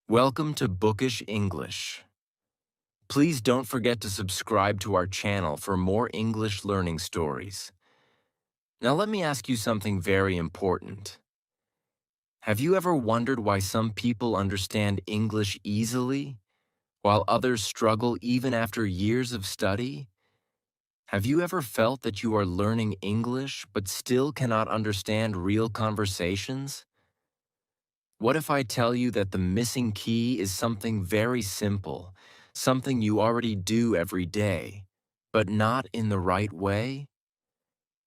Welcome to Bookish English. Please don't forget to subscribe to our channel for more English learning stories. Now let me ask you something very important. Have you ever wondered why some people understand English easily, while others struggle even after years of study? Have you ever felt that you are learning English but still cannot understand real conversations? What if I tell you that the missing key is something very simple, something you already do every day, but not in the right way?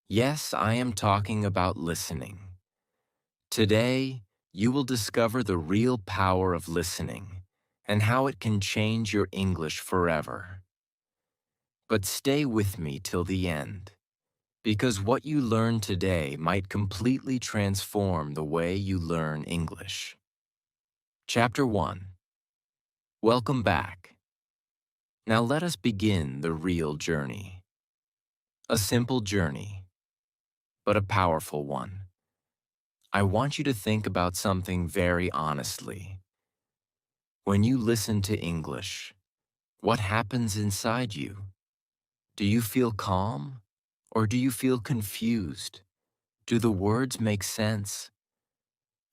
Yes, I am talking about listening. Today, you will discover the real power of listening and how it can change your English forever. But stay with me till the end, because what you learn today might completely transform the way you learn English. Chapter 1. Welcome back. Now let us begin the real journey. A simple journey, but a powerful one. I want you to think about something very honestly. When you listen to English, what happens inside you? Do you feel calm or do you feel confused? Do the words make sense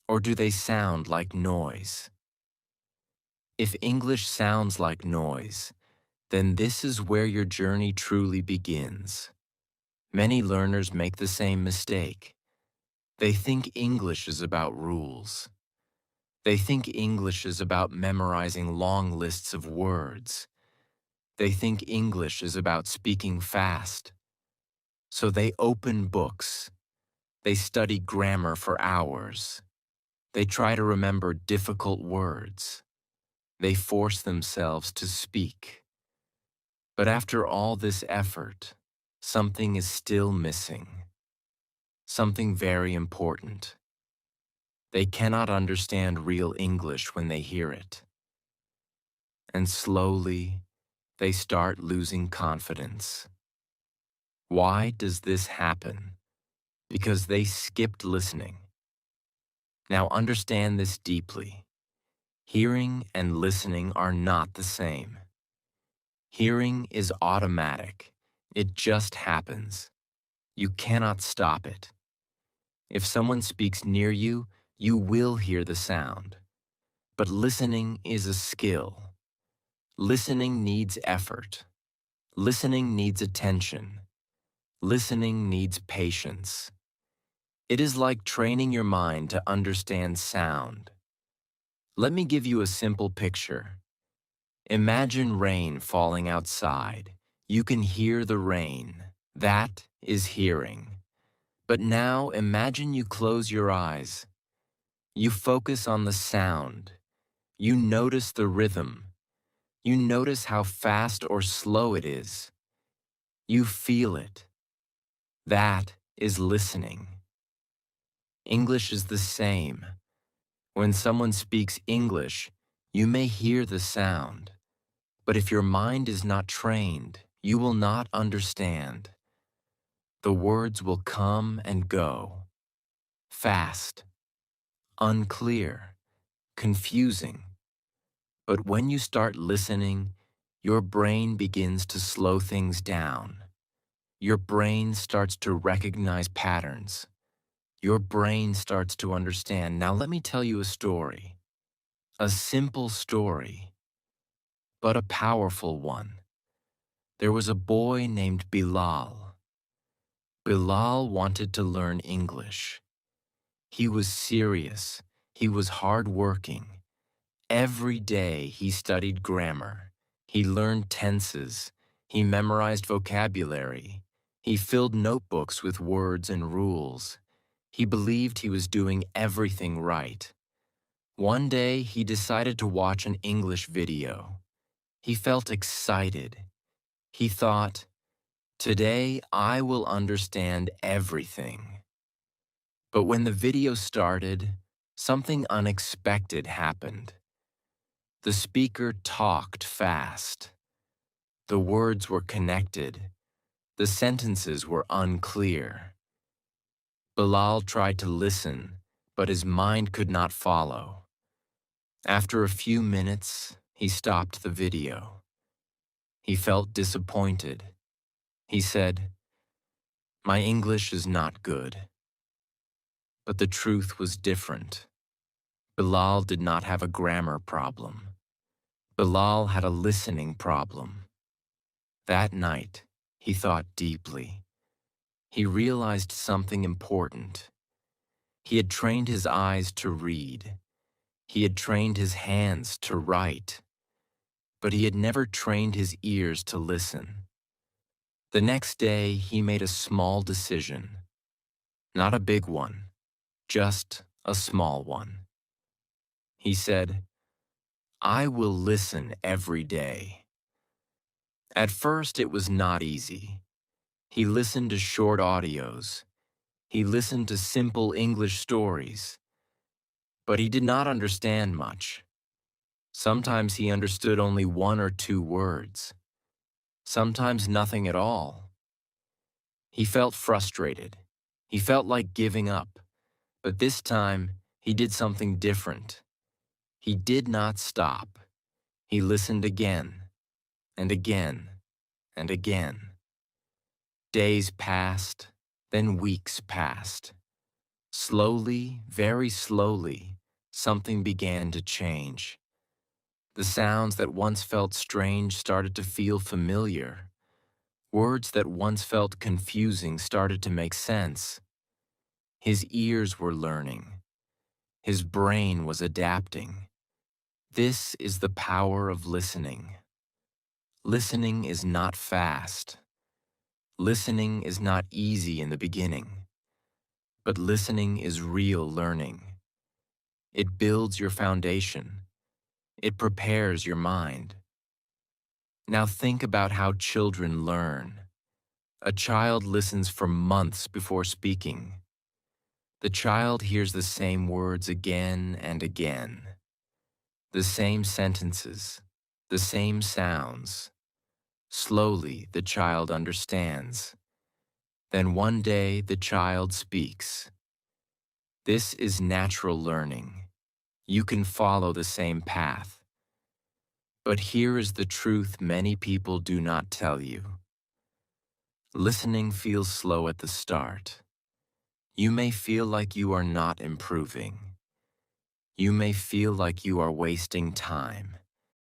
or do they sound like noise? If English sounds like noise, then this is where your journey truly begins. Many learners make the same mistake. They think English is about rules. They think English is about memorizing long lists of words. They think English is about speaking fast. So they open books. They study grammar for hours. They try to remember difficult words. They force themselves to speak. But after all this effort, something is still missing. Something very important. They cannot understand real English when they hear it. And slowly, they start losing confidence. Why does this happen? Because they skipped listening. Now understand this deeply. Hearing and listening are not the same. Hearing is automatic. It just happens. You cannot stop it. If someone speaks near you, you will hear the sound. But listening is a skill. Listening needs effort. Listening needs attention. Listening needs patience. It is like training your mind to understand sound. Let me give you a simple picture. Imagine rain falling outside. You can hear the rain. That is hearing. But now imagine you close your eyes. You focus on the sound. You notice the rhythm. You notice how fast or slow it is. You feel it. That is listening. English is the same. When someone speaks English, you may hear the sound. But if your mind is not trained, you will not understand. The words will come and go. Fast, unclear, confusing. But when you start listening, your brain begins to slow things down. Your brain starts to recognize patterns. Your brain starts to understand. Now let me tell you a story. A simple story, but a powerful one. There was a boy named Bilal. Bilal wanted to learn English. He was serious. He was hardworking. Every day he studied grammar. He learned tenses. He memorized vocabulary. He filled notebooks with words and rules. He believed he was doing everything right. One day he decided to watch an English video. He felt excited. He thought, "Today I will understand everything." But when the video started, something unexpected happened. The speaker talked fast. The words were connected. The sentences were unclear. Bilal tried to listen, but his mind could not follow. After a few minutes, he stopped the video. He felt disappointed. He said, "My English is not good." But the truth was different. Bilal did not have a grammar problem. Bilal had a listening problem. That night, he thought deeply. He realized something important. He had trained his eyes to read. He had trained his hands to write. But he had never trained his ears to listen. The next day, he made a small decision. Not a big one, just a small one. He said, "I will listen every day." At first, it was not easy. He listened to short audios. He listened to simple English stories. But he did not understand much. Sometimes he understood only one or two words. Sometimes nothing at all. He felt frustrated. He felt like giving up. But this time, he did something different. He did not stop. He listened again, and again, and again. Days passed, then weeks passed. Slowly, very slowly, something began to change. The sounds that once felt strange started to feel familiar. Words that once felt confusing started to make sense. His ears were learning. His brain was adapting. This is the power of listening. Listening is not fast. Listening is not easy in the beginning. But listening is real learning. It builds your foundation. It prepares your mind. Now think about how children learn. A child listens for months before speaking. The child hears the same words again and again. The same sentences, the same sounds. Slowly, the child understands. Then one day, the child speaks. This is natural learning. You can follow the same path. But here is the truth many people do not tell you. Listening feels slow at the start. You may feel like you are not improving. You may feel like you are wasting time,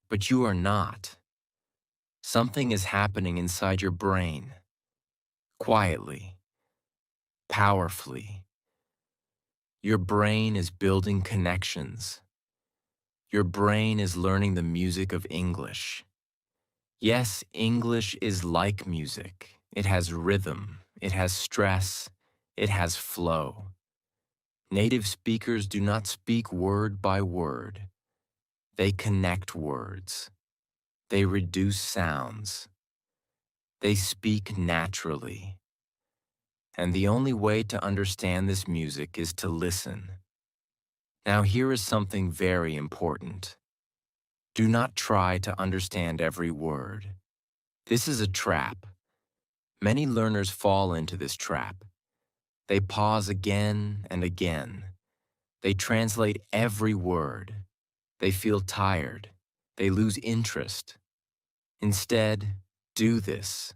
but you are not. Something is happening inside your brain. Quietly, powerfully. Your brain is building connections. Your brain is learning the music of English. Yes, English is like music. It has rhythm, it has stress, it has flow. Native speakers do not speak word by word. They connect words. They reduce sounds. They speak naturally. And the only way to understand this music is to listen. Now here is something very important. Do not try to understand every word. This is a trap. Many learners fall into this trap. They pause again and again. They translate every word. They feel tired. They lose interest. Instead, do this.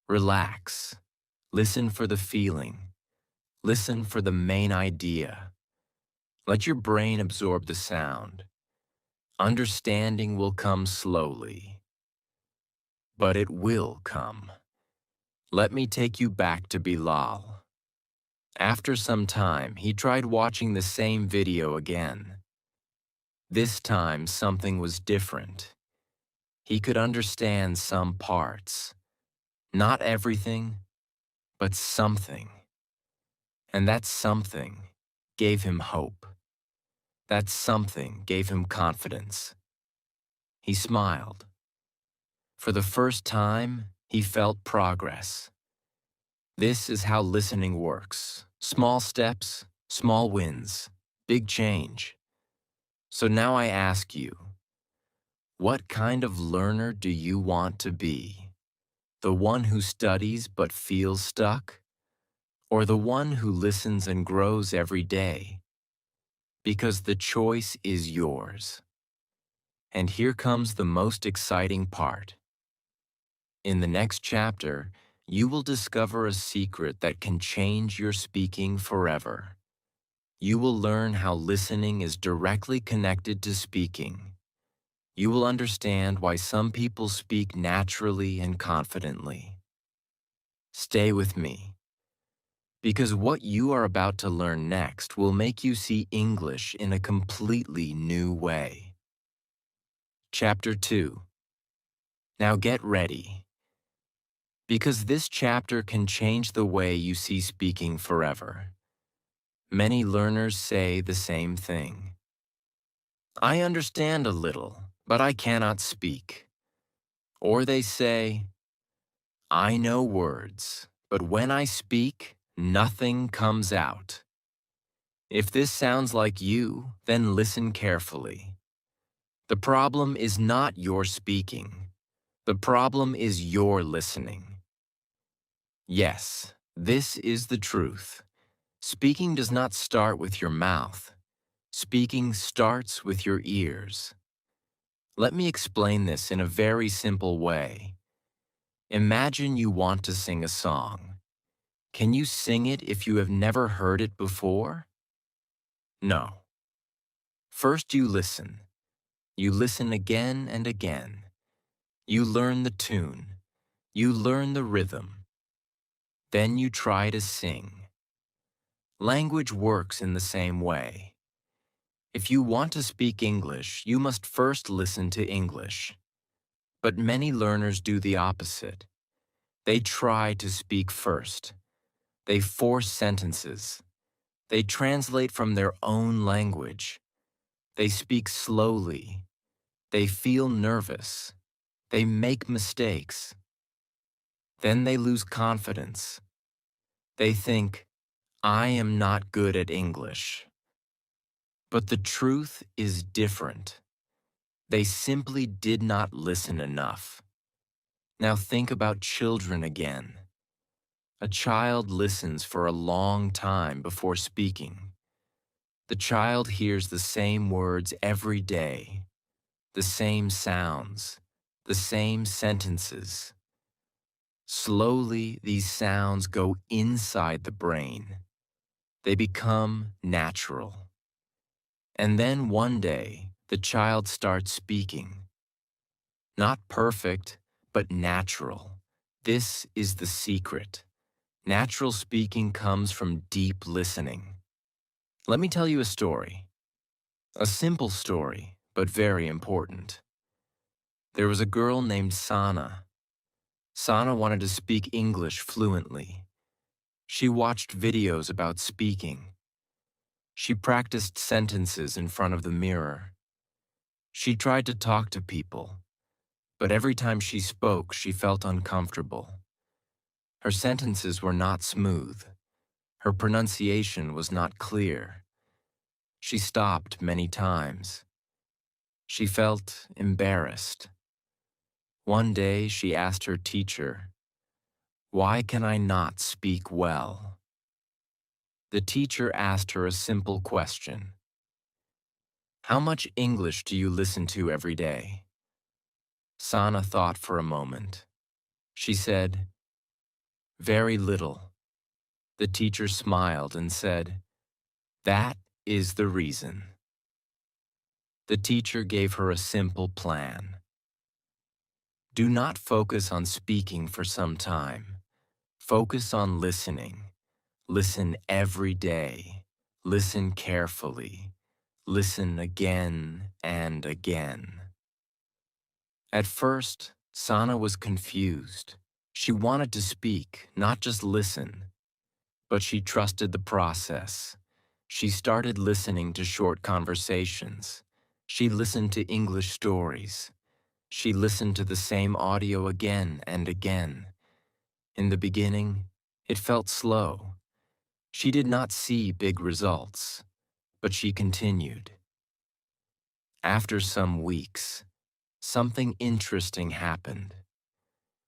Relax. Listen for the feeling. Listen for the main idea. Let your brain absorb the sound. Understanding will come slowly, but it will come. Let me take you back to Bilal. After some time, he tried watching the same video again. This time, something was different. He could understand some parts. Not everything, but something. And that something gave him hope. That something gave him confidence. He smiled. For the first time, he felt progress. This is how listening works. Small steps, small wins, big change. So now I ask you, what kind of learner do you want to be? The one who studies but feels stuck? Or the one who listens and grows every day? because the choice is yours. And here comes the most exciting part. In the next chapter, you will discover a secret that can change your speaking forever. You will learn how listening is directly connected to speaking. You will understand why some people speak naturally and confidently. Stay with me, because what you are about to learn next will make you see English in a completely new way. Chapter 2. Now get ready, because this chapter can change the way you see speaking forever. Many learners say the same thing. I understand a little, but I cannot speak. Or they say, I know words, but when I speak, nothing comes out. If this sounds like you, then listen carefully. The problem is not your speaking. The problem is your listening. Yes, this is the truth. Speaking does not start with your mouth. Speaking starts with your ears. Let me explain this in a very simple way. Imagine you want to sing a song. Can you sing it if you have never heard it before? No. First you listen. You listen again and again. You learn the tune. You learn the rhythm. Then you try to sing. Language works in the same way. If you want to speak English, you must first listen to English. But many learners do the opposite. They try to speak first. They force sentences. They translate from their own language. They speak slowly. They feel nervous. They make mistakes. Then they lose confidence. They think, I am not good at English. But the truth is different. They simply did not listen enough. Now think about children again. A child listens for a long time before speaking. The child hears the same words every day, the same sounds, the same sentences. Slowly, these sounds go inside the brain. They become natural. And then one day, the child starts speaking. Not perfect, but natural. This is the secret. Natural speaking comes from deep listening. Let me tell you a story. A simple story, but very important. There was a girl named Sana. Sana wanted to speak English fluently. She watched videos about speaking. She practiced sentences in front of the mirror. She tried to talk to people, but every time she spoke, she felt uncomfortable. Her sentences were not smooth. Her pronunciation was not clear. She stopped many times. She felt embarrassed. One day she asked her teacher, "Why can I not speak well?" The teacher asked her a simple question. "How much English do you listen to every day?" Sana thought for a moment. She said, "Very little." The teacher smiled and said, "That is the reason." The teacher gave her a simple plan. Do not focus on speaking for some time. Focus on listening. Listen every day. Listen carefully. Listen again and again. At first, Sana was confused. She wanted to speak, not just listen. But she trusted the process. She started listening to short conversations. She listened to English stories. She listened to the same audio again and again. In the beginning, it felt slow. She did not see big results, but she continued. After some weeks, something interesting happened.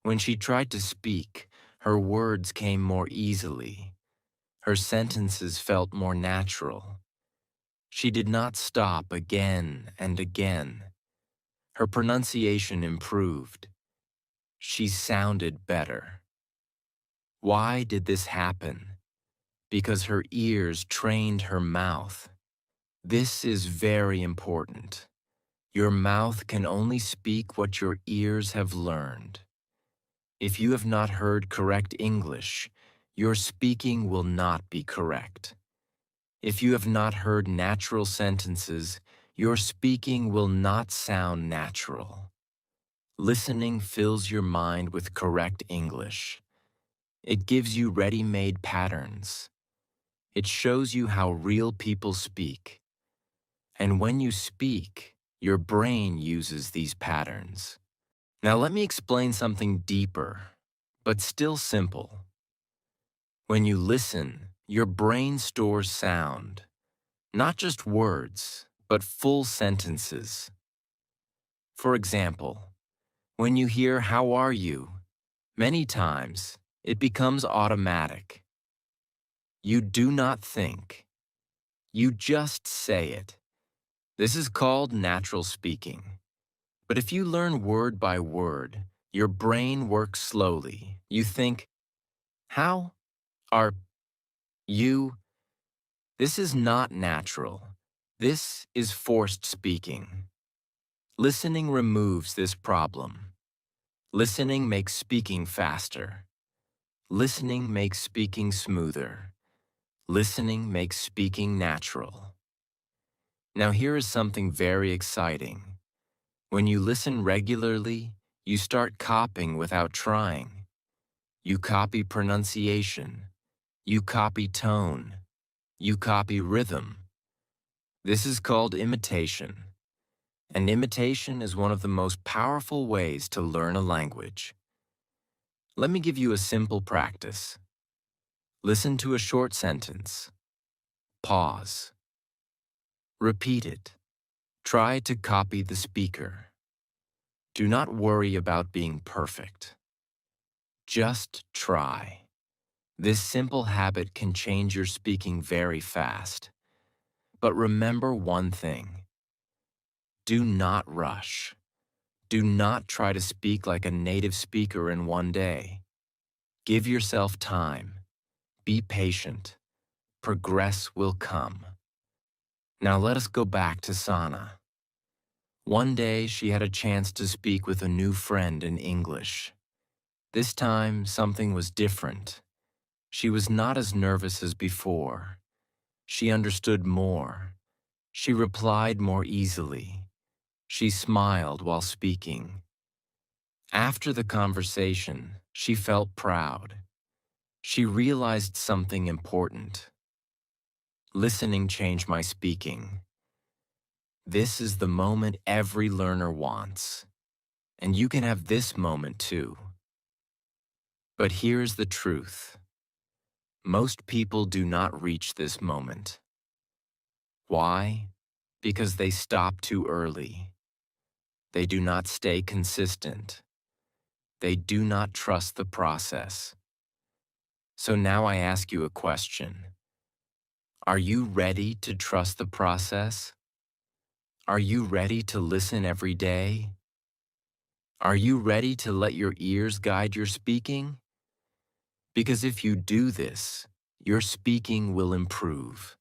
When she tried to speak, her words came more easily. Her sentences felt more natural. She did not stop again and again. Her pronunciation improved. She sounded better. Why did this happen? Because her ears trained her mouth. This is very important. Your mouth can only speak what your ears have learned. If you have not heard correct English, your speaking will not be correct. If you have not heard natural sentences, your speaking will not sound natural. Listening fills your mind with correct English. It gives you ready-made patterns. It shows you how real people speak. And when you speak, your brain uses these patterns. Now let me explain something deeper, but still simple. When you listen, your brain stores sound, not just words, but full sentences. For example, when you hear "How are you?" many times, it becomes automatic. You do not think. You just say it. This is called natural speaking. But if you learn word by word, your brain works slowly. You think, "How are you?" This is not natural. This is forced speaking. Listening removes this problem. Listening makes speaking faster. Listening makes speaking smoother. Listening makes speaking natural. Now here is something very exciting. When you listen regularly, you start copying without trying. You copy pronunciation. You copy tone. You copy rhythm. This is called imitation. And imitation is one of the most powerful ways to learn a language. Let me give you a simple practice. Listen to a short sentence. Pause. Repeat it. Try to copy the speaker. Do not worry about being perfect. Just try. This simple habit can change your speaking very fast. But remember one thing. Do not rush. Do not try to speak like a native speaker in one day. Give yourself time. Be patient. Progress will come. Now let us go back to Sana. One day she had a chance to speak with a new friend in English. This time something was different. She was not as nervous as before. She understood more. She replied more easily. She smiled while speaking. After the conversation, she felt proud. She realized something important. Listening changed my speaking. This is the moment every learner wants. And you can have this moment too. But here's the truth. Most people do not reach this moment. Why? Because they stop too early. They do not stay consistent. They do not trust the process. So now I ask you a question. Are you ready to trust the process? Are you ready to listen every day? Are you ready to let your ears guide your speaking? Because if you do this, your speaking will improve.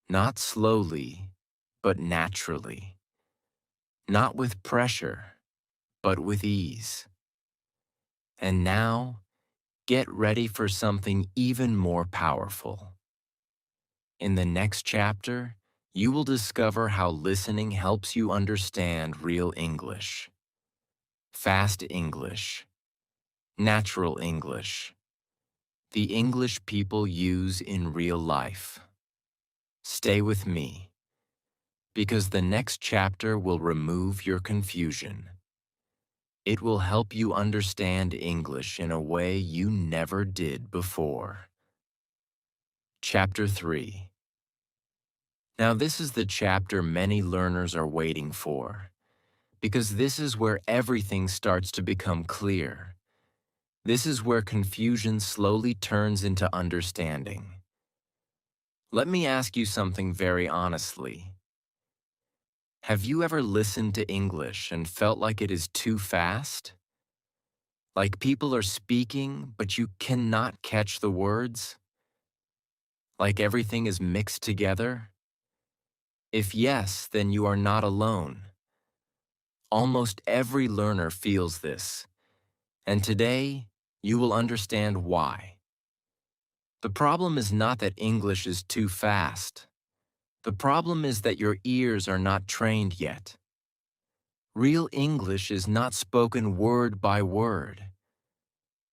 Not slowly, but naturally. Not with pressure, but with ease. And now, get ready for something even more powerful. In the next chapter, you will discover how listening helps you understand real English. Fast English. Natural English. The English people use in real life. Stay with me, because the next chapter will remove your confusion. It will help you understand English in a way you never did before. Chapter 3. Now this is the chapter many learners are waiting for, because this is where everything starts to become clear. This is where confusion slowly turns into understanding. Let me ask you something very honestly. Have you ever listened to English and felt like it is too fast? Like people are speaking, but you cannot catch the words? Like everything is mixed together? If yes, then you are not alone. Almost every learner feels this, and today you will understand why. The problem is not that English is too fast. The problem is that your ears are not trained yet. Real English is not spoken word by word.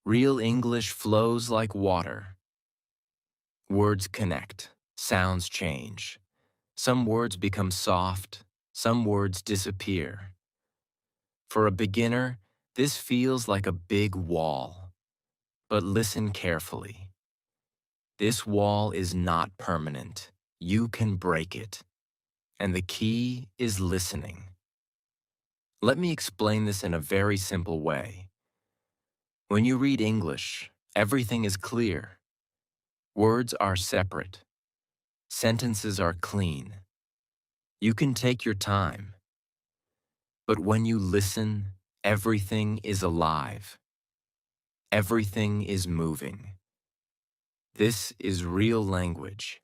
Real English flows like water. Words connect, sounds change. Some words become soft, some words disappear. For a beginner, this feels like a big wall. But listen carefully. This wall is not permanent. You can break it. And the key is listening. Let me explain this in a very simple way. When you read English, everything is clear. Words are separate. Sentences are clean. You can take your time. But when you listen, everything is alive. Everything is moving. This is real language.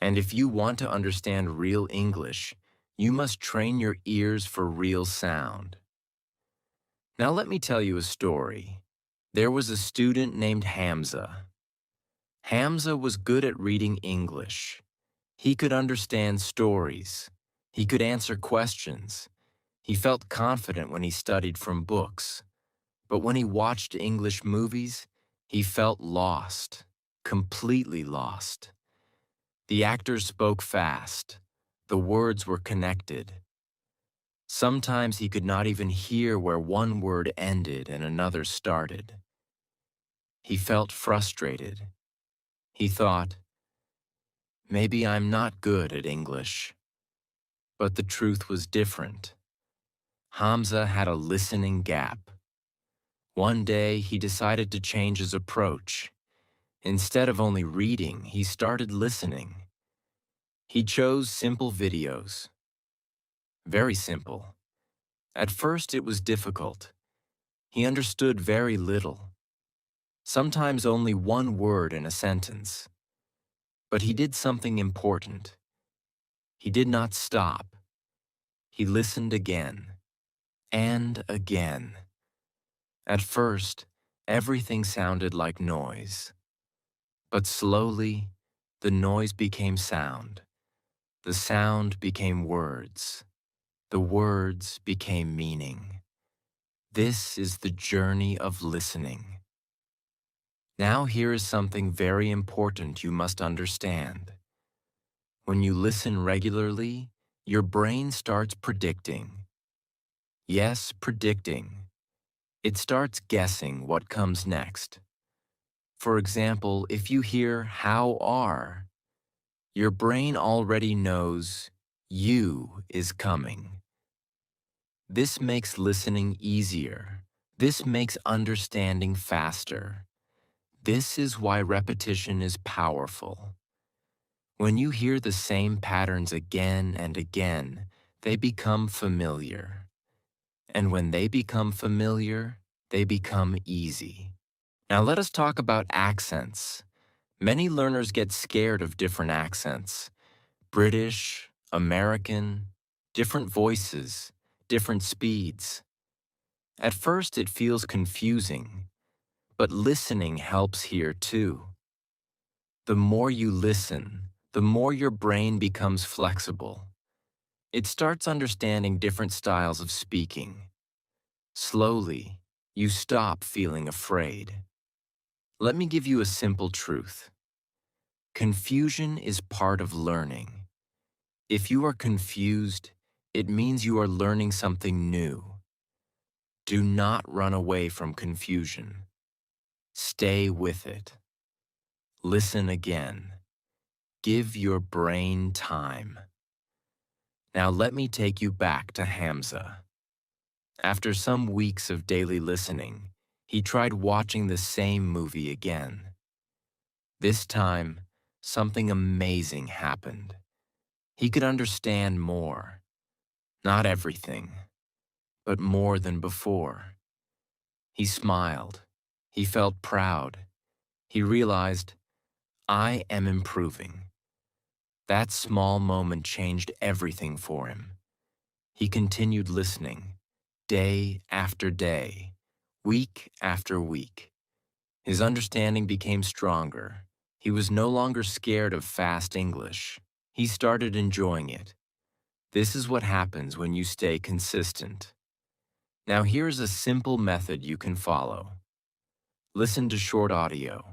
And if you want to understand real English, you must train your ears for real sound. Now let me tell you a story. There was a student named Hamza. Hamza was good at reading English. He could understand stories. He could answer questions. He felt confident when he studied from books. But when he watched English movies, he felt lost, completely lost. The actors spoke fast. The words were connected. Sometimes he could not even hear where one word ended and another started. He felt frustrated. He thought, maybe I'm not good at English. But the truth was different. Hamza had a listening gap. One day, he decided to change his approach. Instead of only reading, he started listening. He chose simple videos. Very simple. At first, it was difficult. He understood very little. Sometimes only one word in a sentence. But he did something important. He did not stop. He listened again. And again. At first, everything sounded like noise. But slowly, the noise became sound. The sound became words. The words became meaning. This is the journey of listening. Now here is something very important you must understand. When you listen regularly, your brain starts predicting. Yes, predicting. It starts guessing what comes next. For example, if you hear how are, your brain already knows you is coming. This makes listening easier. This makes understanding faster. This is why repetition is powerful. When you hear the same patterns again and again, they become familiar. And when they become familiar, they become easy. Now let us talk about accents. Many learners get scared of different accents. British, American, different voices, different speeds. At first it feels confusing, but listening helps here too. The more you listen, the more your brain becomes flexible. It starts understanding different styles of speaking. Slowly, you stop feeling afraid. Let me give you a simple truth. Confusion is part of learning. If you are confused, it means you are learning something new. Do not run away from confusion. Stay with it. Listen again. Give your brain time. Now let me take you back to Hamza. After some weeks of daily listening, he tried watching the same movie again. This time, something amazing happened. He could understand more. Not everything, but more than before. He smiled. He felt proud. He realized, I am improving. That small moment changed everything for him. He continued listening, day after day, week after week. His understanding became stronger. He was no longer scared of fast English. He started enjoying it. This is what happens when you stay consistent. Now here's a simple method you can follow. Listen to short audio.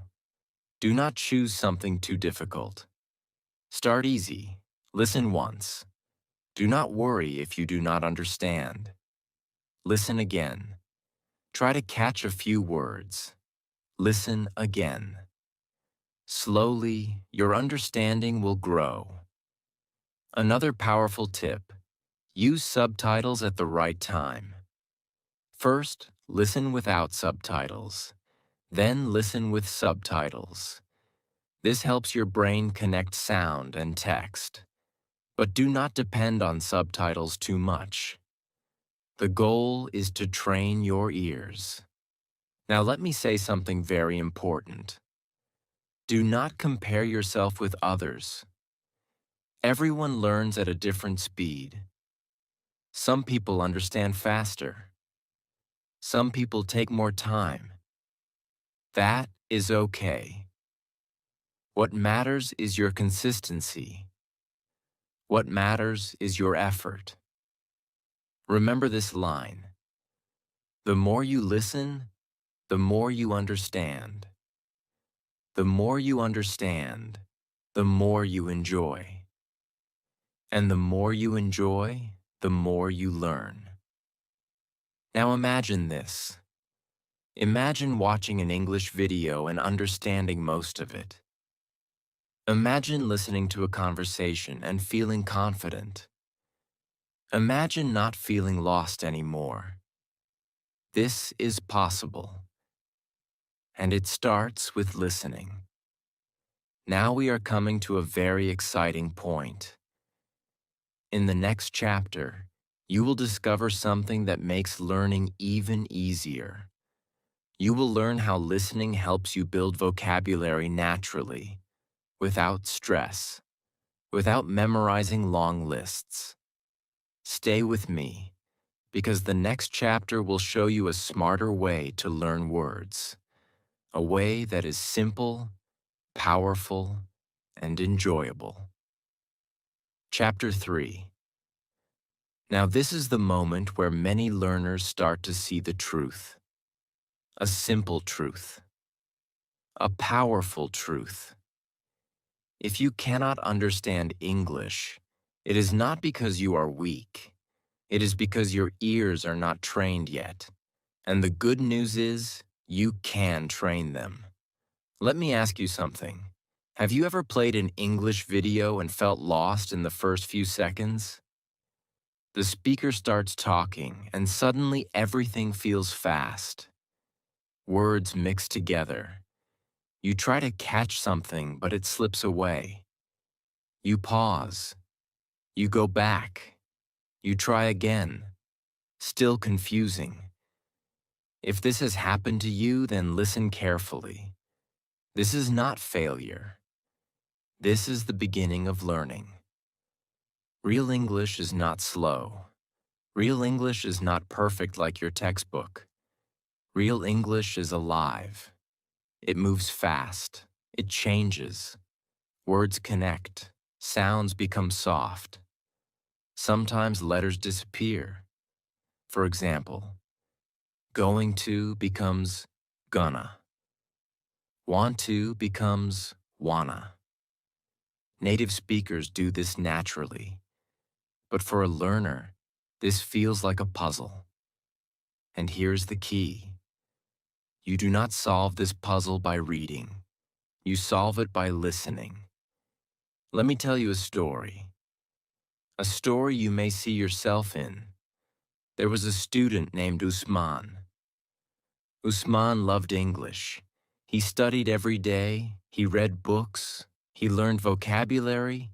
Do not choose something too difficult. Start easy. Listen once. Do not worry if you do not understand. Listen again. Try to catch a few words. Listen again. Slowly, your understanding will grow. Another powerful tip: use subtitles at the right time. First, listen without subtitles. Then listen with subtitles. This helps your brain connect sound and text. But do not depend on subtitles too much. The goal is to train your ears. Now let me say something very important. Do not compare yourself with others. Everyone learns at a different speed. Some people understand faster. Some people take more time. That is okay. What matters is your consistency. What matters is your effort. Remember this line: the more you listen, the more you understand. The more you understand, the more you enjoy. And the more you enjoy, the more you learn. Now imagine this. Imagine watching an English video and understanding most of it. Imagine listening to a conversation and feeling confident. Imagine not feeling lost anymore. This is possible. And it starts with listening. Now we are coming to a very exciting point. In the next chapter, you will discover something that makes learning even easier. You will learn how listening helps you build vocabulary naturally, without stress, without memorizing long lists. Stay with me, because the next chapter will show you a smarter way to learn words, a way that is simple, powerful, and enjoyable. Chapter 3. Now this is the moment where many learners start to see the truth. A simple truth. A powerful truth. If you cannot understand English, it is not because you are weak. It is because your ears are not trained yet. And the good news is, you can train them. Let me ask you something. Have you ever played an English video and felt lost in the first few seconds? The speaker starts talking, and suddenly everything feels fast. Words mix together. You try to catch something, but it slips away. You pause. You go back. You try again. Still confusing. If this has happened to you, then listen carefully. This is not failure. This is the beginning of learning. Real English is not slow. Real English is not perfect like your textbook. Real English is alive. It moves fast. It changes. Words connect. Sounds become soft. Sometimes letters disappear. For example, going to becomes gonna. Want to becomes wanna. Native speakers do this naturally. But for a learner, this feels like a puzzle. And here's the key. You do not solve this puzzle by reading. You solve it by listening. Let me tell you a story. A story you may see yourself in. There was a student named Usman. Usman loved English. He studied every day, he read books, He learned vocabulary.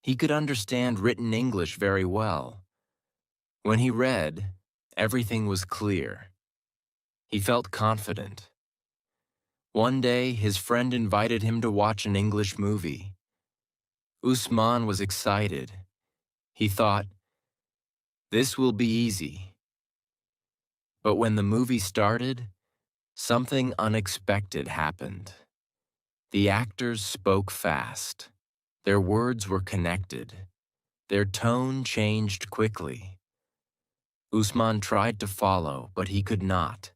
He could understand written English very well. When he read, everything was clear. He felt confident. One day, his friend invited him to watch an English movie. Usman was excited. He thought, this will be easy. But when the movie started, something unexpected happened. The actors spoke fast. Their words were connected. Their tone changed quickly. Usman tried to follow, but he could not.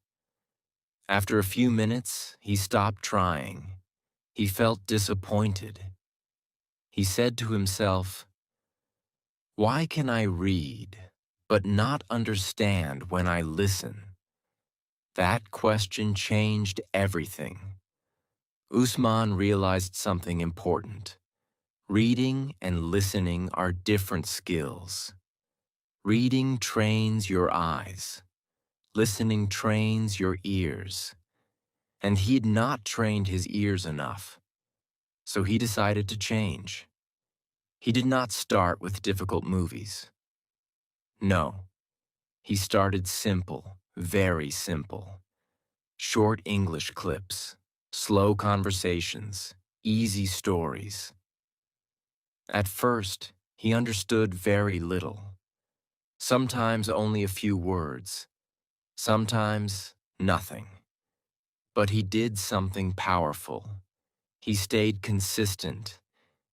After a few minutes, he stopped trying. He felt disappointed. He said to himself, "Why can I read, but not understand when I listen?" That question changed everything. Usman realized something important. Reading and listening are different skills. Reading trains your eyes. Listening trains your ears. And he had not trained his ears enough. So he decided to change. He did not start with difficult movies. No, he started simple, very simple. Short English clips, slow conversations, easy stories. At first, he understood very little. Sometimes only a few words. Sometimes nothing. But he did something powerful. He stayed consistent.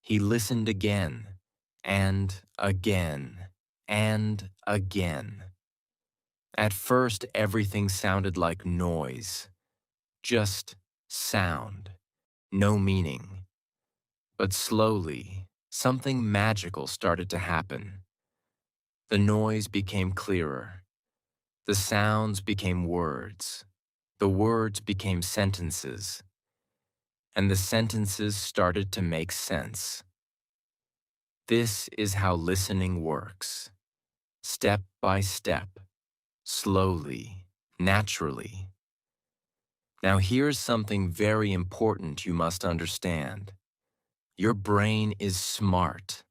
He listened again, and again, and again. At first, everything sounded like noise. Just sound. No meaning. But slowly, something magical started to happen. The noise became clearer. The sounds became words. The words became sentences. And the sentences started to make sense. This is how listening works. Step by step, slowly, naturally. Now here's something very important you must understand. Your brain is smart.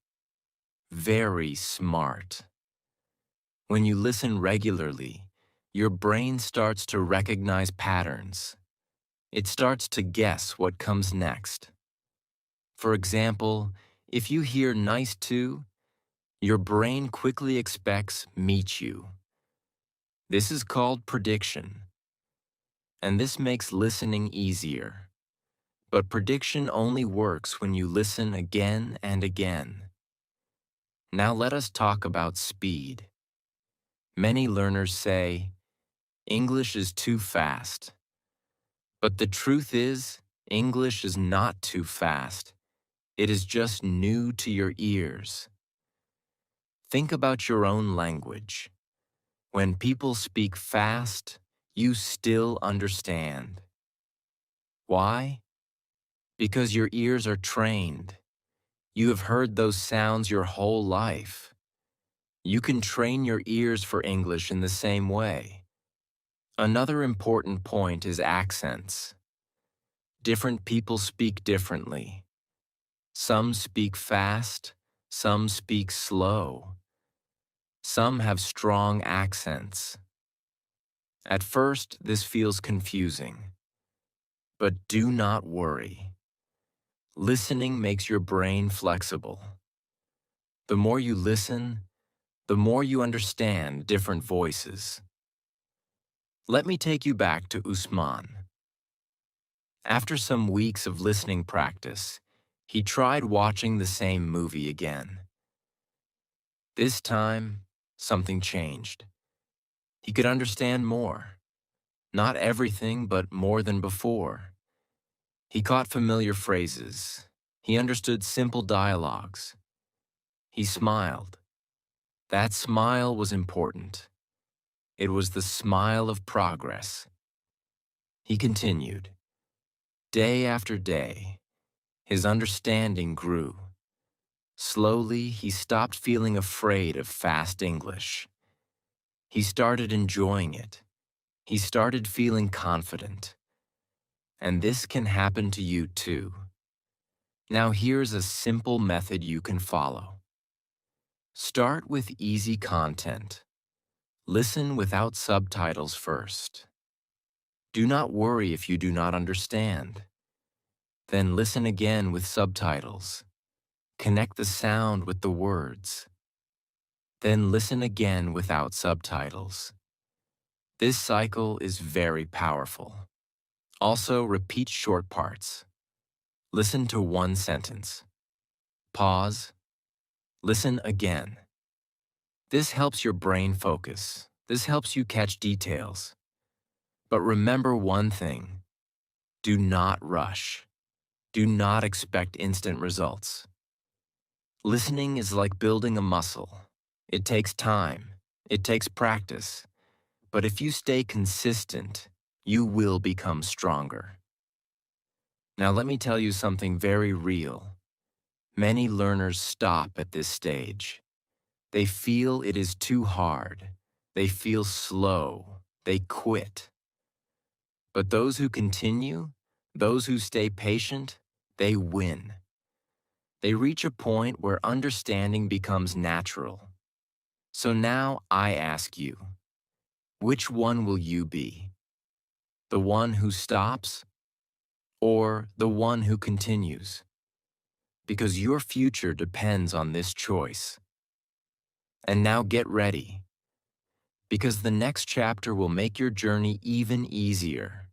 Very smart. When you listen regularly, your brain starts to recognize patterns. It starts to guess what comes next. For example, if you hear nice to, your brain quickly expects meet you. This is called prediction. And this makes listening easier. But prediction only works when you listen again and again. Now let us talk about speed. Many learners say, English is too fast. But the truth is, English is not too fast. It is just new to your ears. Think about your own language. When people speak fast, you still understand. Why? Because your ears are trained. You have heard those sounds your whole life. You can train your ears for English in the same way. Another important point is accents. Different people speak differently. Some speak fast, some speak slow. Some have strong accents. At first, this feels confusing. But do not worry. Listening makes your brain flexible. The more you listen, the more you understand different voices. Let me take you back to Usman. After some weeks of listening practice, he tried watching the same movie again. This time, something changed. He could understand more. Not everything, but more than before. He caught familiar phrases. He understood simple dialogues. He smiled. That smile was important. It was the smile of progress. He continued. Day after day, his understanding grew. Slowly, he stopped feeling afraid of fast English. He started enjoying it. He started feeling confident. And this can happen to you too. Now here's a simple method you can follow. Start with easy content. Listen without subtitles first. Do not worry if you do not understand. Then listen again with subtitles. Connect the sound with the words. Then listen again without subtitles. This cycle is very powerful. Also, repeat short parts. Listen to one sentence. Pause. Listen again. This helps your brain focus. This helps you catch details. But remember one thing. Do not rush. Do not expect instant results. Listening is like building a muscle. It takes time. It takes practice. But if you stay consistent, you will become stronger. Now let me tell you something very real. Many learners stop at this stage. They feel it is too hard. They feel slow. They quit. But those who continue, those who stay patient, they win. They reach a point where understanding becomes natural. So now I ask you, which one will you be? The one who stops or the one who continues? Because your future depends on this choice. And now get ready, because the next chapter will make your journey even easier.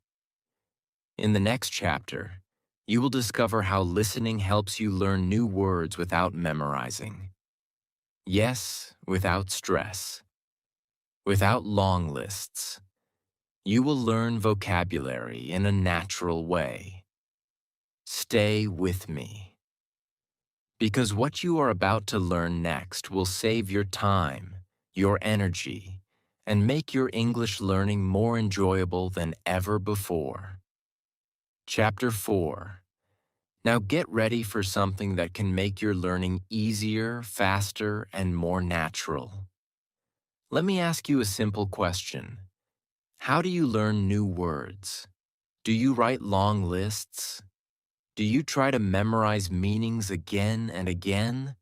In the next chapter, you will discover how listening helps you learn new words without memorizing. Yes, without stress. Without long lists. You will learn vocabulary in a natural way. Stay with me. Because what you are about to learn next will save your time, your energy, and make your English learning more enjoyable than ever before. Chapter 4. Now get ready for something that can make your learning easier, faster, and more natural. Let me ask you a simple question. How do you learn new words? Do you write long lists? Do you try to memorize meanings again and again?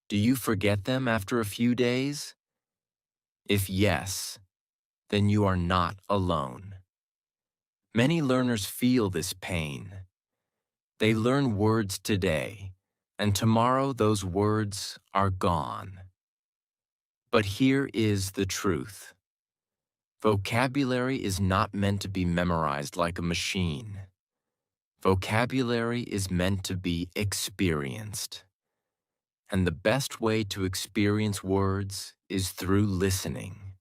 Do you forget them after a few days? If yes, then you are not alone. Many learners feel this pain. They learn words today, and tomorrow those words are gone. But here is the truth. Vocabulary is not meant to be memorized like a machine. Vocabulary is meant to be experienced. And the best way to experience words is through listening.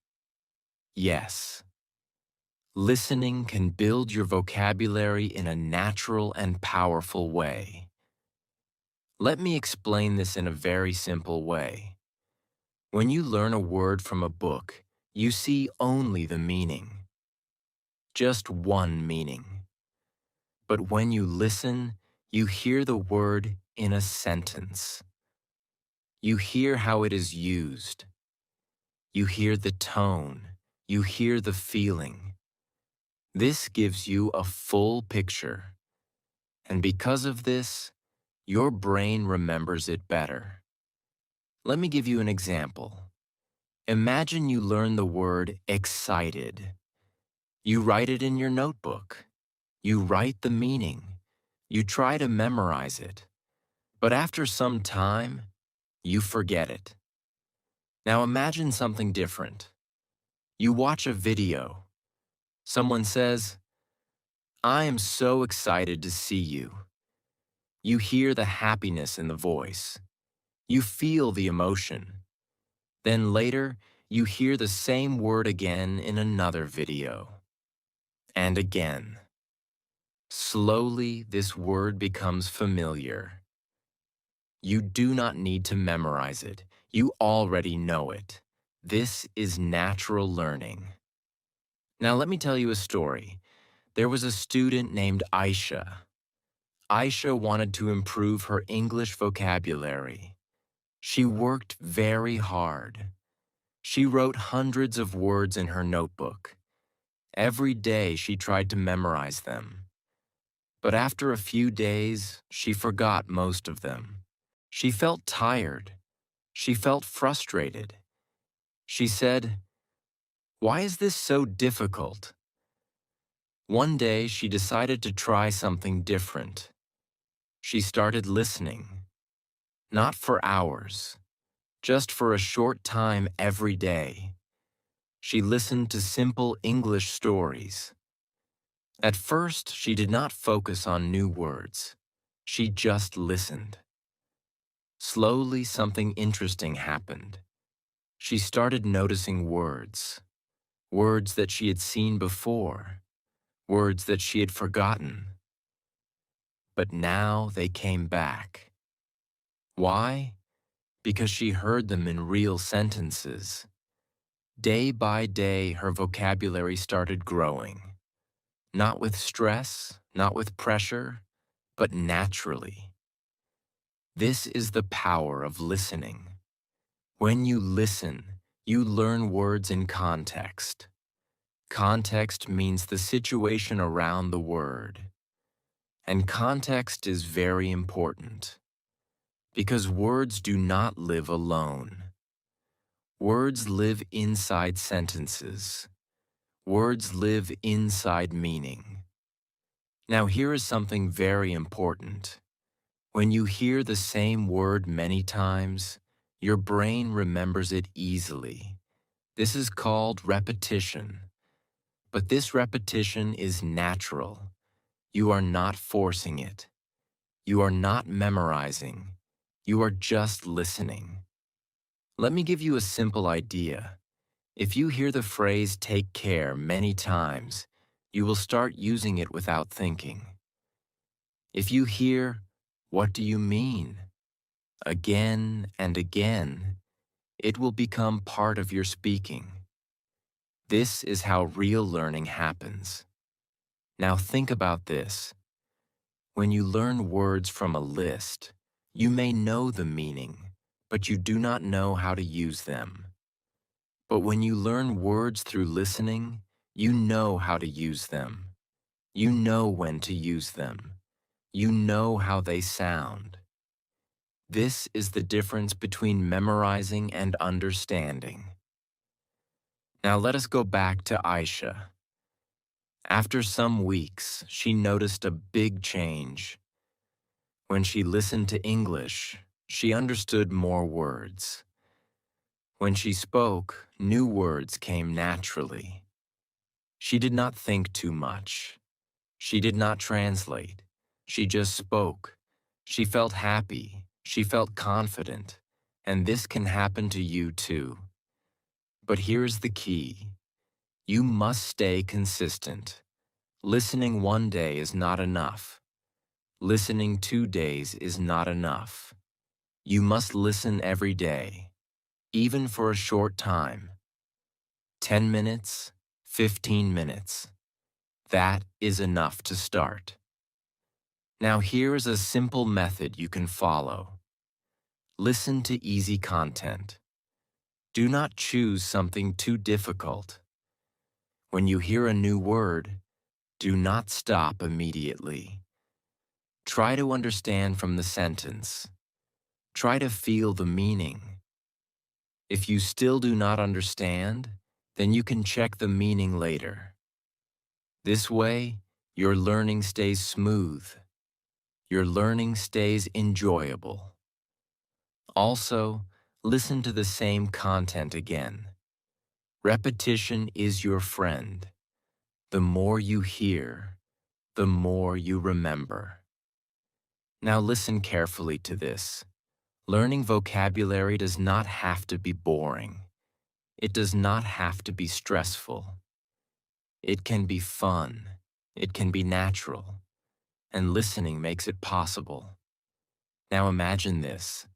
Yes. Listening can build your vocabulary in a natural and powerful way. Let me explain this in a very simple way. When you learn a word from a book, you see only the meaning. Just one meaning. But when you listen, you hear the word in a sentence. You hear how it is used. You hear the tone. You hear the feeling. This gives you a full picture. And because of this, your brain remembers it better. Let me give you an example. Imagine you learn the word excited. You write it in your notebook. You write the meaning. You try to memorize it. But after some time, you forget it. Now imagine something different. You watch a video. Someone says, "I am so excited to see you." You hear the happiness in the voice. You feel the emotion. Then later, you hear the same word again in another video. And again. Slowly, this word becomes familiar. You do not need to memorize it. You already know it. This is natural learning. Now let me tell you a story. There was a student named Aisha. Aisha wanted to improve her English vocabulary. She worked very hard. She wrote hundreds of words in her notebook. Every day she tried to memorize them. But after a few days, she forgot most of them. She felt tired. She felt frustrated. She said, "Why is this so difficult?" One day, she decided to try something different. She started listening, not for hours, just for a short time every day. She listened to simple English stories. At first, she did not focus on new words. She just listened. Slowly, something interesting happened. She started noticing words, words that she had seen before, words that she had forgotten. But now they came back. Why? Because she heard them in real sentences. Day by day, her vocabulary started growing. Not with stress, not with pressure, but naturally. This is the power of listening. When you listen, you learn words in context. Context means the situation around the word. And context is very important because words do not live alone. Words live inside sentences. Words live inside meaning. Now here is something very important. When you hear the same word many times, your brain remembers it easily. This is called repetition. But this repetition is natural. You are not forcing it. You are not memorizing. You are just listening. Let me give you a simple idea. If you hear the phrase "take care" many times, you will start using it without thinking. If you hear "what do you mean?" again and again, it will become part of your speaking. This is how real learning happens. Now think about this. When you learn words from a list, you may know the meaning, but you do not know how to use them. But when you learn words through listening, you know how to use them. You know when to use them. You know how they sound. This is the difference between memorizing and understanding. Now let us go back to Aisha. After some weeks, she noticed a big change. When she listened to English, she understood more words. When she spoke, new words came naturally. She did not think too much. She did not translate. She just spoke. She felt happy. She felt confident. And this can happen to you too. But here's the key. You must stay consistent. Listening one day is not enough. Listening 2 days is not enough. You must listen every day, even for a short time. 10 minutes, 15 minutes. That is enough to start. Now here is a simple method you can follow. Listen to easy content. Do not choose something too difficult. When you hear a new word, do not stop immediately. Try to understand from the sentence. Try to feel the meaning. If you still do not understand, then you can check the meaning later. This way, your learning stays smooth. Your learning stays enjoyable. Also, listen to the same content again. Repetition is your friend. The more you hear, the more you remember. Now listen carefully to this. Learning vocabulary does not have to be boring. It does not have to be stressful. It can be fun. It can be natural. And listening makes it possible. Now imagine this.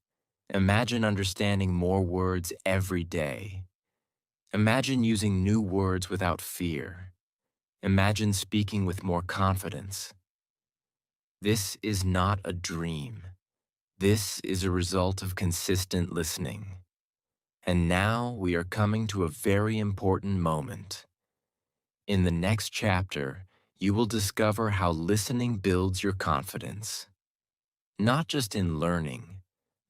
Imagine understanding more words every day. Imagine using new words without fear. Imagine speaking with more confidence. This is not a dream. This is a result of consistent listening. And now we are coming to a very important moment. In the next chapter, you will discover how listening builds your confidence, not just in learning,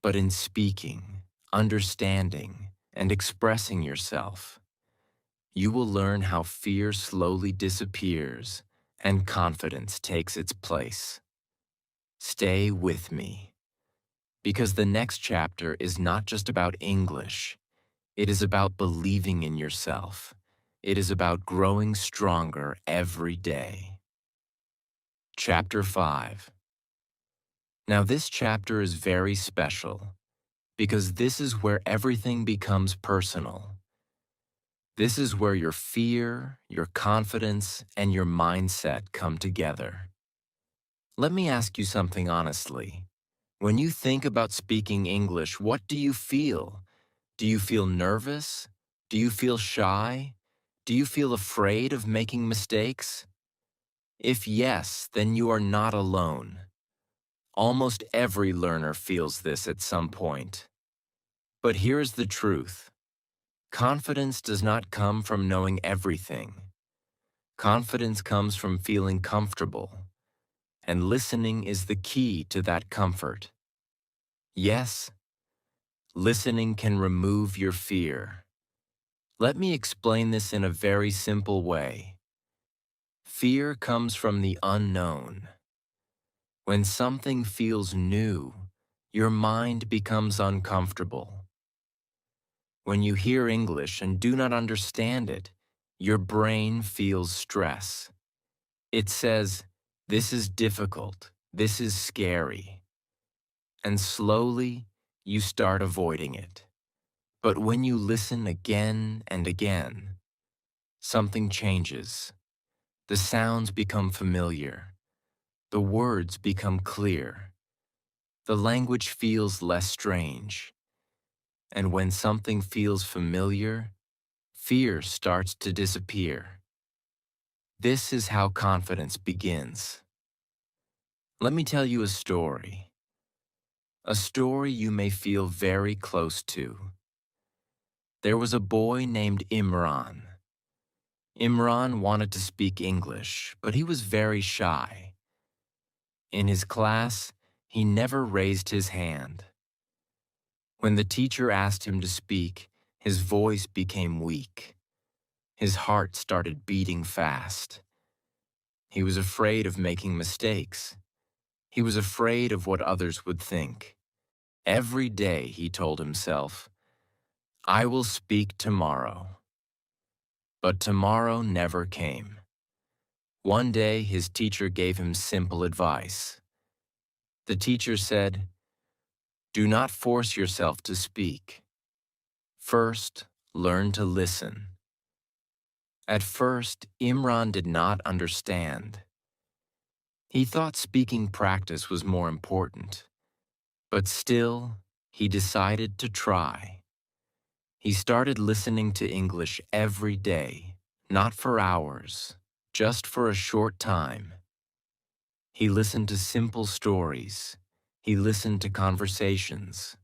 but in speaking, understanding, and expressing yourself. You will learn how fear slowly disappears and confidence takes its place. Stay with me, because the next chapter is not just about English. It is about believing in yourself. It is about growing stronger every day. Chapter 5. Now this chapter is very special because this is where everything becomes personal. This is where your fear, your confidence, and your mindset come together. Let me ask you something honestly. When you think about speaking English, what do you feel? Do you feel nervous? Do you feel shy? Do you feel afraid of making mistakes? If yes, then you are not alone. Almost every learner feels this at some point. But here's the truth. Confidence does not come from knowing everything. Confidence comes from feeling comfortable, and listening is the key to that comfort. Yes, listening can remove your fear. Let me explain this in a very simple way. Fear comes from the unknown. When something feels new, your mind becomes uncomfortable. When you hear English and do not understand it, your brain feels stress. It says, "This is difficult, this is scary." And slowly, you start avoiding it. But when you listen again and again, something changes. The sounds become familiar. The words become clear. The language feels less strange. And when something feels familiar, fear starts to disappear. This is how confidence begins. Let me tell you a story. A story you may feel very close to. There was a boy named Imran. Imran wanted to speak English, but he was very shy. In his class, he never raised his hand. When the teacher asked him to speak, his voice became weak. His heart started beating fast. He was afraid of making mistakes. He was afraid of what others would think. Every day he told himself, "I will speak tomorrow." But tomorrow never came. One day his teacher gave him simple advice. The teacher said, "Do not force yourself to speak. First, learn to listen." At first, Imran did not understand. He thought speaking practice was more important. But still, he decided to try. He started listening to English every day, not for hours, just for a short time. He listened to simple stories. He listened to conversations.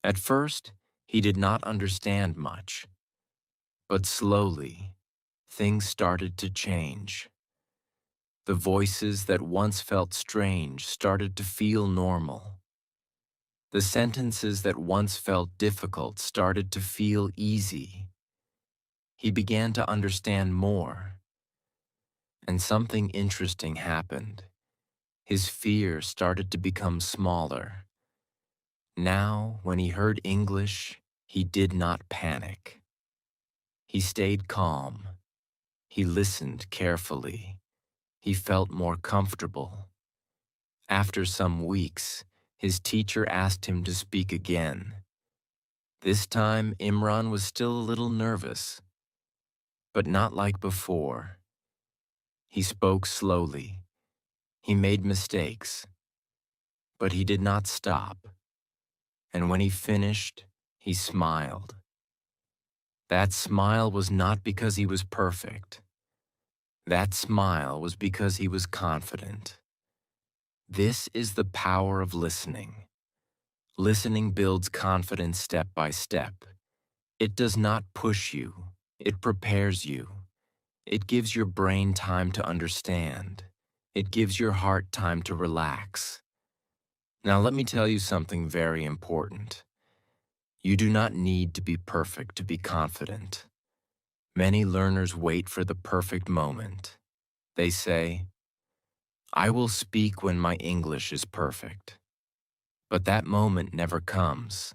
At first, he did not understand much. But slowly, things started to change. The voices that once felt strange started to feel normal. The sentences that once felt difficult started to feel easy. He began to understand more. And something interesting happened. His fear started to become smaller. Now, when he heard English, he did not panic. He stayed calm. He listened carefully. He felt more comfortable. After some weeks, his teacher asked him to speak again. This time, Imran was still a little nervous, but not like before. He spoke slowly. He made mistakes, but he did not stop. And when he finished, he smiled. That smile was not because he was perfect. That smile was because he was confident. This is the power of listening. Listening builds confidence step by step. It does not push you. It prepares you. It gives your brain time to understand. It gives your heart time to relax. Now let me tell you something very important. You do not need to be perfect to be confident. Many learners wait for the perfect moment. They say, I will speak when my English is perfect. But that moment never comes.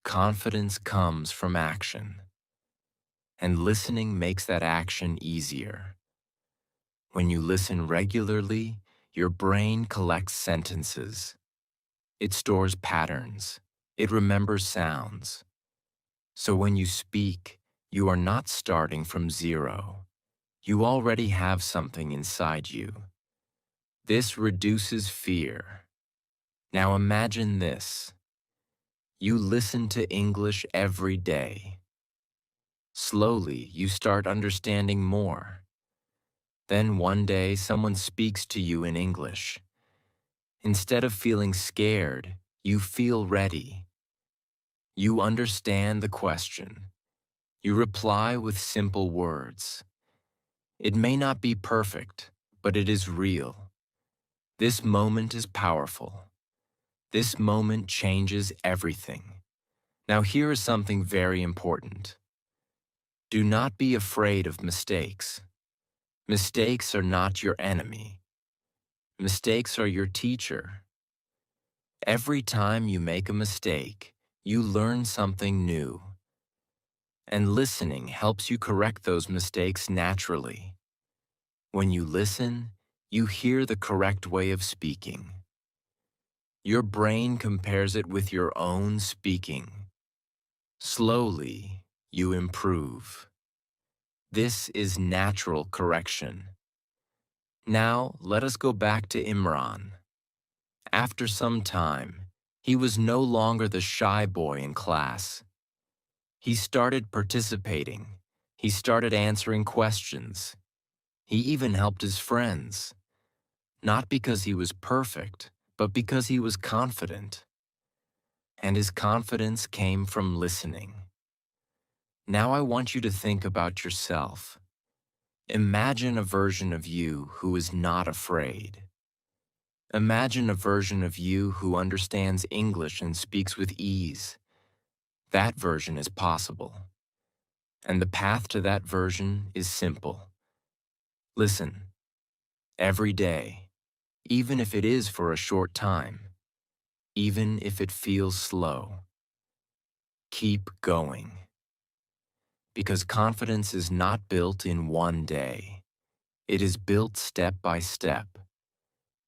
Confidence comes from action, and listening makes that action easier. When you listen regularly, your brain collects sentences. It stores patterns. It remembers sounds. So when you speak, you are not starting from zero. You already have something inside you. This reduces fear. Now imagine this. You listen to English every day. Slowly, you start understanding more. Then one day, someone speaks to you in English. Instead of feeling scared, you feel ready. You understand the question. You reply with simple words. It may not be perfect, but it is real. This moment is powerful. This moment changes everything. Now here is something very important. Do not be afraid of mistakes. Mistakes are not your enemy. Mistakes are your teacher. Every time you make a mistake, you learn something new. And listening helps you correct those mistakes naturally. When you listen, you hear the correct way of speaking. Your brain compares it with your own speaking. Slowly, you improve. This is natural correction. Now, let us go back to Imran. After some time, he was no longer the shy boy in class. He started participating. He started answering questions. He even helped his friends. Not because he was perfect, but because he was confident. And his confidence came from listening. Now I want you to think about yourself. Imagine a version of you who is not afraid. Imagine a version of you who understands English and speaks with ease. That version is possible. And the path to that version is simple. Listen, every day, even if it is for a short time, even if it feels slow. Keep going. Because confidence is not built in one day. It is built step by step.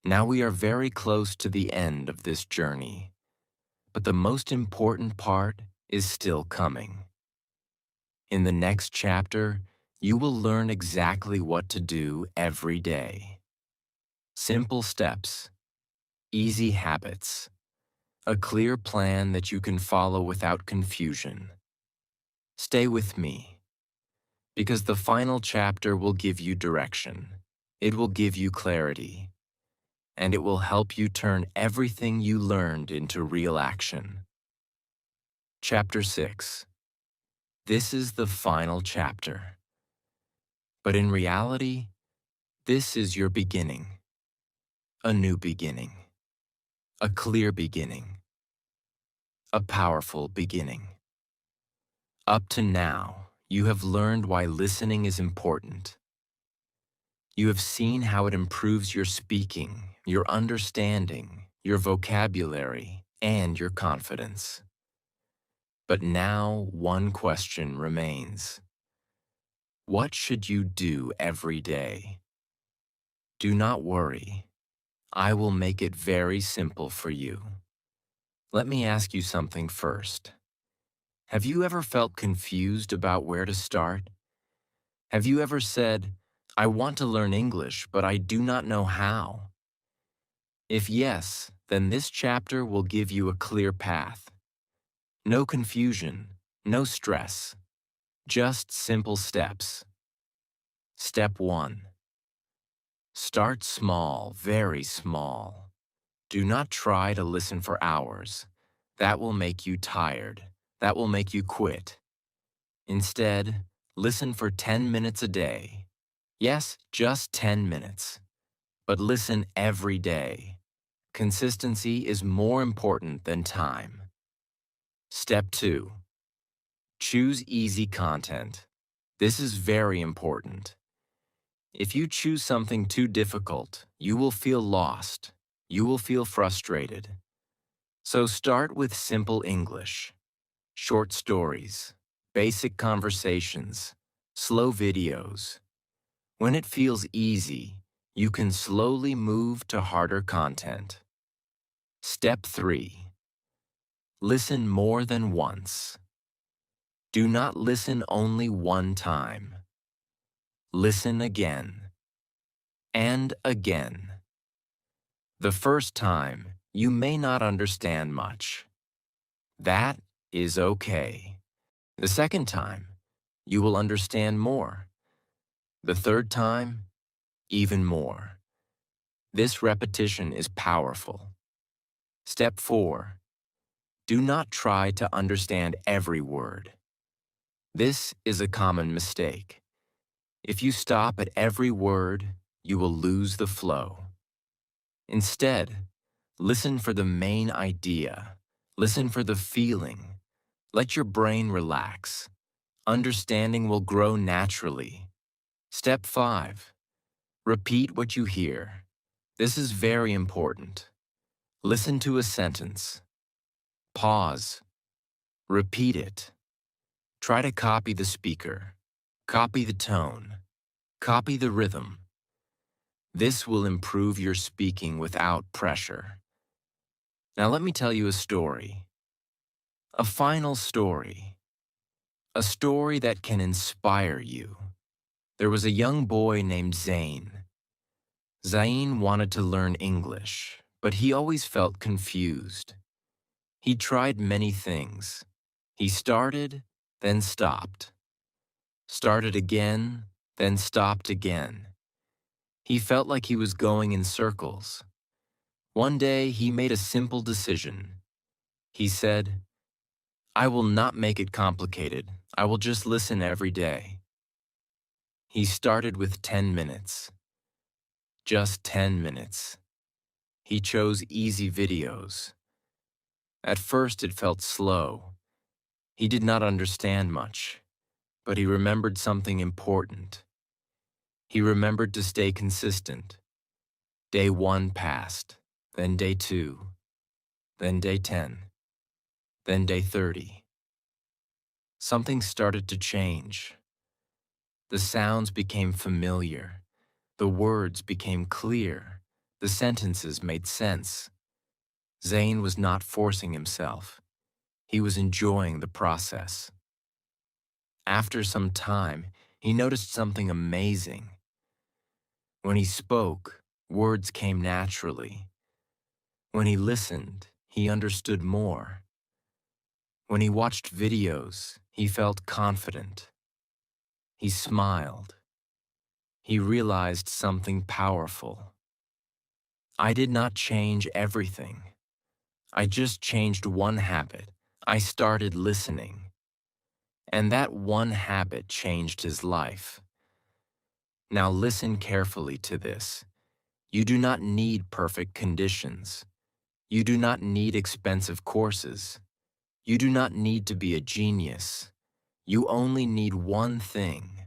Now we are very close to the end of this journey. But the most important part is still coming. In the next chapter, you will learn exactly what to do every day. Simple steps, easy habits, a clear plan that you can follow without confusion. Stay with me, because the final chapter will give you direction. It will give you clarity, and it will help you turn everything you learned into real action. Chapter 6. This is the final chapter. But in reality, this is your beginning. A new beginning. A clear beginning. A powerful beginning. Up to now, you have learned why listening is important. You have seen how it improves your speaking, your understanding, your vocabulary, and your confidence. But now one question remains. What should you do every day? Do not worry. I will make it very simple for you. Let me ask you something first. Have you ever felt confused about where to start? Have you ever said, I want to learn English, but I do not know how? If yes, then this chapter will give you a clear path. No confusion, no stress, just simple steps. Step 1. Start small, very small. Do not try to listen for hours. That will make you tired. That will make you quit. Instead, listen for 10 minutes a day. Yes, just 10 minutes. But listen every day. Consistency is more important than time. Step 2. Choose easy content. This is very important. If you choose something too difficult, you will feel lost. You will feel frustrated. So start with simple English, short stories, basic conversations, slow videos. When it feels easy, you can slowly move to harder content. Step 3. Listen more than once. Do not listen only one time. Listen again and again. The first time, you may not understand much. That is okay. The second time, you will understand more. The third time, even more. This repetition is powerful. Step 4. Do not try to understand every word. This is a common mistake. If you stop at every word, you will lose the flow. Instead, listen for the main idea. Listen for the feeling. Let your brain relax. Understanding will grow naturally. Step 5. Repeat what you hear. This is very important. Listen to a sentence. Pause. Repeat it. Try to copy the speaker. Copy the tone. Copy the rhythm. This will improve your speaking without pressure. Now let me tell you a story. A final story. A story that can inspire you. There was a young boy named Zane. Zayn wanted to learn English, but he always felt confused. He tried many things. He started, then stopped. Started again, then stopped again. He felt like he was going in circles. One day, he made a simple decision. He said, "I will not make it complicated. I will just listen every day." He started with 10 minutes. Just 10 minutes. He chose easy videos. At first, it felt slow. He did not understand much, but he remembered something important. He remembered to stay consistent. Day 1 passed, then day 2, then day 10, then day 30. Something started to change. The sounds became familiar. The words became clear. The sentences made sense. Zane was not forcing himself. He was enjoying the process. After some time, he noticed something amazing. When he spoke, words came naturally. When he listened, he understood more. When he watched videos, he felt confident. He smiled. He realized something powerful. I did not change everything. I just changed one habit. I started listening. And that one habit changed his life. Now listen carefully to this. You do not need perfect conditions. You do not need expensive courses. You do not need to be a genius. You only need one thing: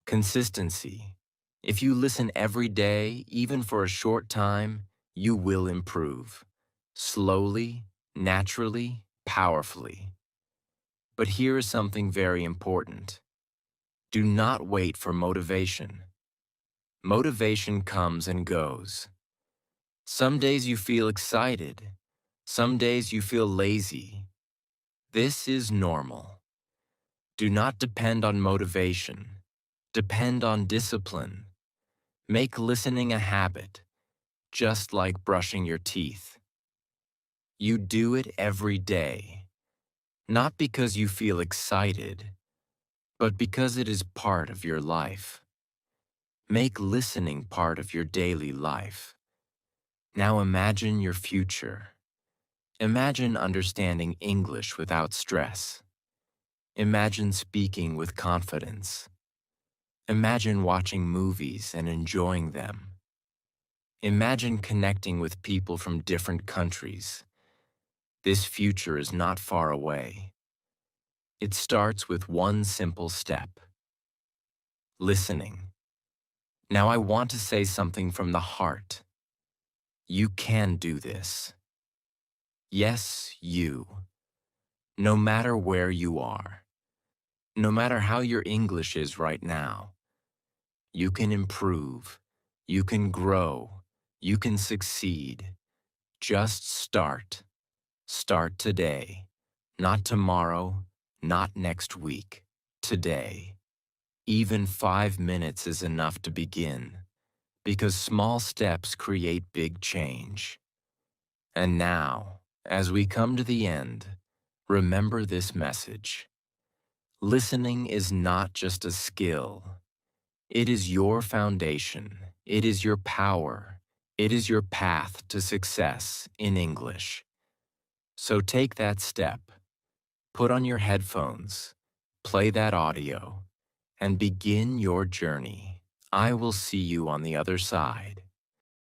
consistency. If you listen every day, even for a short time, you will improve. Slowly, naturally, powerfully. But here is something very important. Do not wait for motivation. Motivation comes and goes. Some days you feel excited. Some days you feel lazy. This is normal. Do not depend on motivation. Depend on discipline. Make listening a habit, just like brushing your teeth. You do it every day, not because you feel excited, but because it is part of your life. Make listening part of your daily life. Now imagine your future. Imagine understanding English without stress. Imagine speaking with confidence. Imagine watching movies and enjoying them. Imagine connecting with people from different countries. This future is not far away. It starts with one simple step: listening. Now I want to say something from the heart. You can do this. Yes, you. No matter where you are, no matter how your English is right now, you can improve, you can grow, you can succeed. Just start. Start today. Not tomorrow, not next week. Today. Even 5 minutes is enough to begin, because small steps create big change. And now, as we come to the end, remember this message. Listening is not just a skill. It is your foundation. It is your power. It is your path to success in English. So take that step. Put on your headphones, play that audio, and begin your journey. I will see you on the other side.